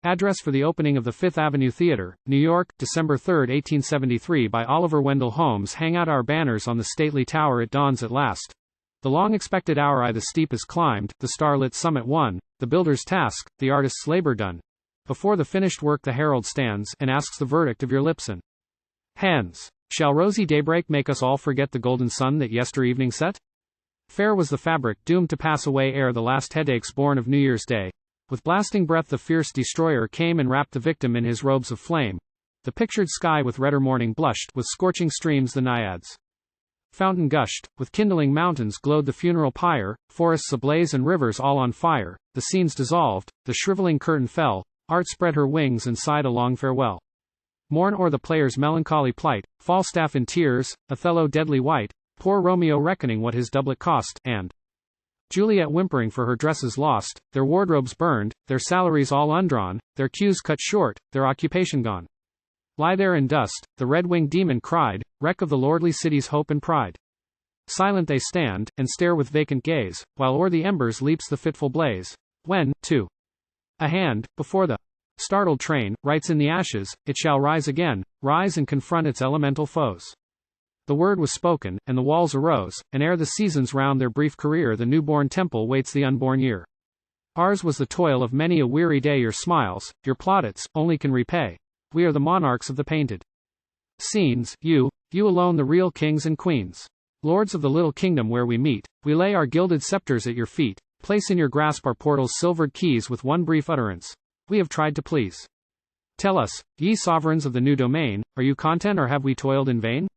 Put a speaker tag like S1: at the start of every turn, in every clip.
S1: Address for the opening of the Fifth Avenue Theater, New York, December 3, 1873 by Oliver Wendell Holmes. Hang out our banners on the stately tower, it dawns at last. The long-expected hour the steep is climbed, the star-lit summit won, the builder's task, the artist's labor done. Before the finished work the herald stands, and asks the verdict of your lips and hands. Shall rosy daybreak make us all forget the golden sun that yester-evening set? Fair was the fabric, doomed to pass away ere the last headaches born of New Year's Day. With blasting breath the fierce destroyer came and wrapped the victim in his robes of flame. The pictured sky with redder morning blushed, with scorching streams the naiads' fountain gushed, with kindling mountains glowed the funeral pyre, forests ablaze and rivers all on fire. The scenes dissolved, the shriveling curtain fell, art spread her wings and sighed a long farewell. Mourn o'er the player's melancholy plight, Falstaff in tears, Othello deadly white, poor Romeo reckoning what his doublet cost, and Juliet whimpering for her dresses lost, their wardrobes burned, their salaries all undrawn, their cues cut short, their occupation gone. Lie there in dust, the red-winged demon cried, wreck of the lordly city's hope and pride. Silent they stand, and stare with vacant gaze, while o'er the embers leaps the fitful blaze. When, to a hand, before the startled train, writes in the ashes, it shall rise again, rise and confront its elemental foes. The word was spoken, and the walls arose, and ere the seasons round their brief career the newborn temple waits the unborn year. Ours was the toil of many a weary day, your smiles, your plaudits, only can repay. We are the monarchs of the painted scenes, you alone the real kings and queens. Lords of the little kingdom where we meet, we lay our gilded scepters at your feet, place in your grasp our portal's silvered keys with one brief utterance. We have tried to please. Tell us, ye sovereigns of the new domain, are you content or have we toiled in vain?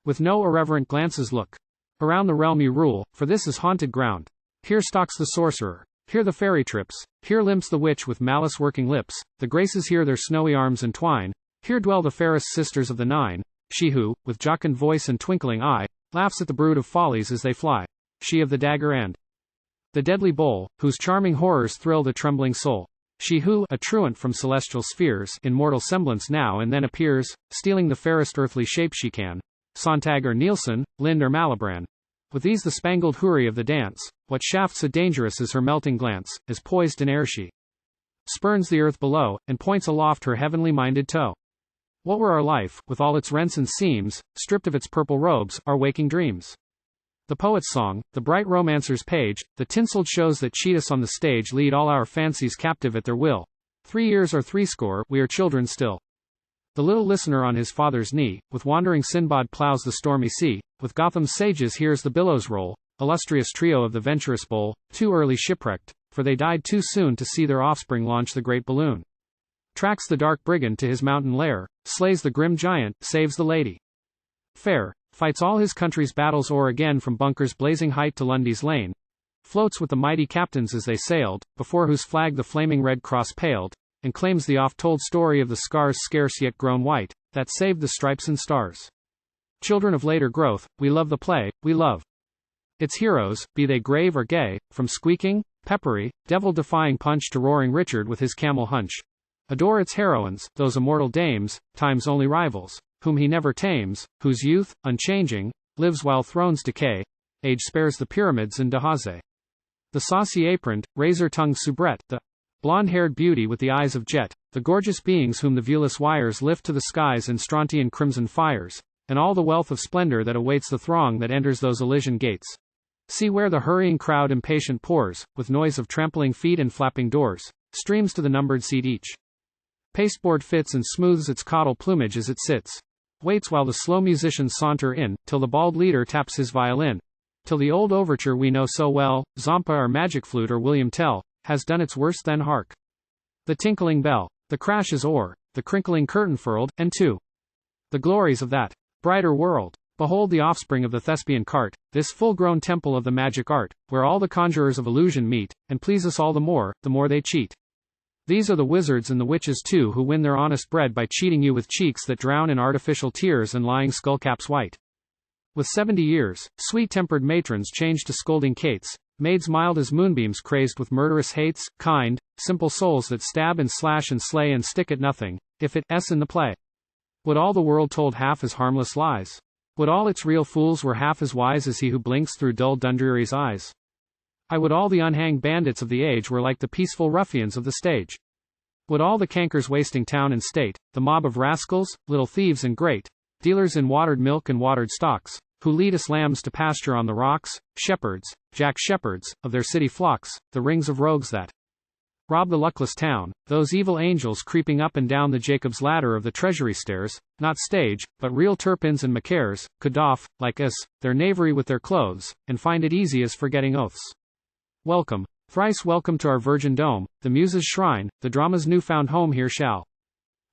S1: With no irreverent glances look around the realm you rule, for this is haunted ground. Here stalks the sorcerer. Here the fairy trips, here limps the witch with malice-working lips, the graces here their snowy arms entwine, here dwell the fairest sisters of the nine, she who, with jocund voice and twinkling eye, laughs at the brood of follies as they fly, she of the dagger and the deadly bowl, whose charming horrors thrill the trembling soul, she who, a truant from celestial spheres, in mortal semblance now and then appears, stealing the fairest earthly shape she can, Sontag or Nielsen, Lind or Malibran. With these the spangled houri of the dance, what shafts so dangerous is her melting glance, as poised in air she spurns the earth below, and points aloft her heavenly-minded toe. What were our life, with all its rents and seams, stripped of its purple robes, our waking dreams? The poet's song, the bright romancer's page, the tinselled shows that cheat us on the stage lead all our fancies captive at their will. 3 years or threescore, we are children still. The little listener on his father's knee, with wandering Sinbad plows the stormy sea, with Gotham's sages hears the billows roll, illustrious trio of the venturous bowl, too early shipwrecked, for they died too soon to see their offspring launch the great balloon. Tracks the dark brigand to his mountain lair, slays the grim giant, saves the lady fair, fights all his country's battles o'er again from Bunker's blazing height to Lundy's lane, floats with the mighty captains as they sailed, before whose flag the flaming red cross paled, and claims the oft-told story of the scars scarce yet grown white, that saved the stripes and stars. Children of later growth, we love the play, we love its heroes, be they grave or gay, from squeaking, peppery, devil-defying Punch to roaring Richard with his camel hunch. Adore its heroines, those immortal dames, time's only rivals, whom he never tames, whose youth, unchanging, lives while thrones decay, age spares the pyramids and Dahazé. The saucy-aproned, razor-tongued soubrette, the blonde-haired beauty with the eyes of jet, the gorgeous beings whom the viewless wires lift to the skies in strontian crimson fires, and all the wealth of splendor that awaits the throng that enters those Elysian gates. See where the hurrying crowd impatient pours, with noise of trampling feet and flapping doors, streams to the numbered seat each pasteboard fits and smooths its caudal plumage as it sits, waits while the slow musicians saunter in, till the bald leader taps his violin, till the old overture we know so well, Zampa or Magic Flute or William Tell, has done its worst, then hark. The tinkling bell, the crash is o'er, the crinkling curtain furled, and to the glories of that brighter world, behold the offspring of the Thespian cart, this full-grown temple of the magic art, where all the conjurers of illusion meet, and please us all the more they cheat. These are the wizards and the witches too who win their honest bread by cheating you with cheeks that drown in artificial tears and lying skullcaps white. With 70 years, sweet-tempered matrons change to scolding cates, maids mild as moonbeams crazed with murderous hates, kind, simple souls that stab and slash and slay and stick at nothing, if it's in the play. Would all the world told half as harmless lies? Would all its real fools were half as wise as he who blinks through dull Dundreary's eyes? I would all the unhanged bandits of the age were like the peaceful ruffians of the stage. Would all the cankers wasting town and state, the mob of rascals, little thieves and great dealers in watered milk and watered stocks, who lead us lambs to pasture on the rocks, shepherds, Jack shepherds, of their city flocks, the rings of rogues that rob the luckless town, those evil angels creeping up and down the Jacob's ladder of the treasury stairs, not stage, but real Turpins and Macaires, could doff, like us, their knavery with their clothes, and find it easy as forgetting oaths. Welcome, thrice welcome to our virgin dome, the muse's shrine, the drama's newfound home. Here shall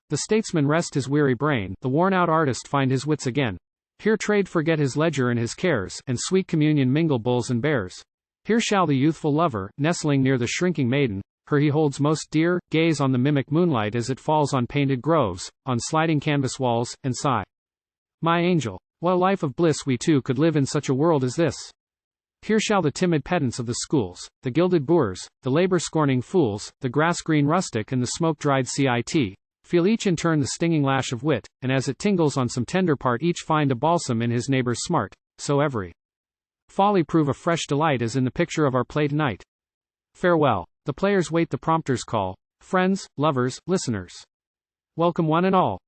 S1: the statesman rest his weary brain, the worn-out artist find his wits again. Here trade forget his ledger and his cares, and sweet communion mingle bulls and bears. Here shall the youthful lover, nestling near the shrinking maiden, her he holds most dear, gaze on the mimic moonlight as it falls on painted groves, on sliding canvas walls, and sigh, my angel, what a life of bliss we two could live in such a world as this. Here shall the timid pedants of the schools, the gilded boors, the labor-scorning fools, the grass-green rustic and the smoke-dried cit, feel each in turn the stinging lash of wit, and as it tingles on some tender part each find a balsam in his neighbor's smart, so every folly prove a fresh delight as in the picture of our play tonight. Farewell. The players wait the prompter's call. Friends, lovers, listeners. Welcome one and all.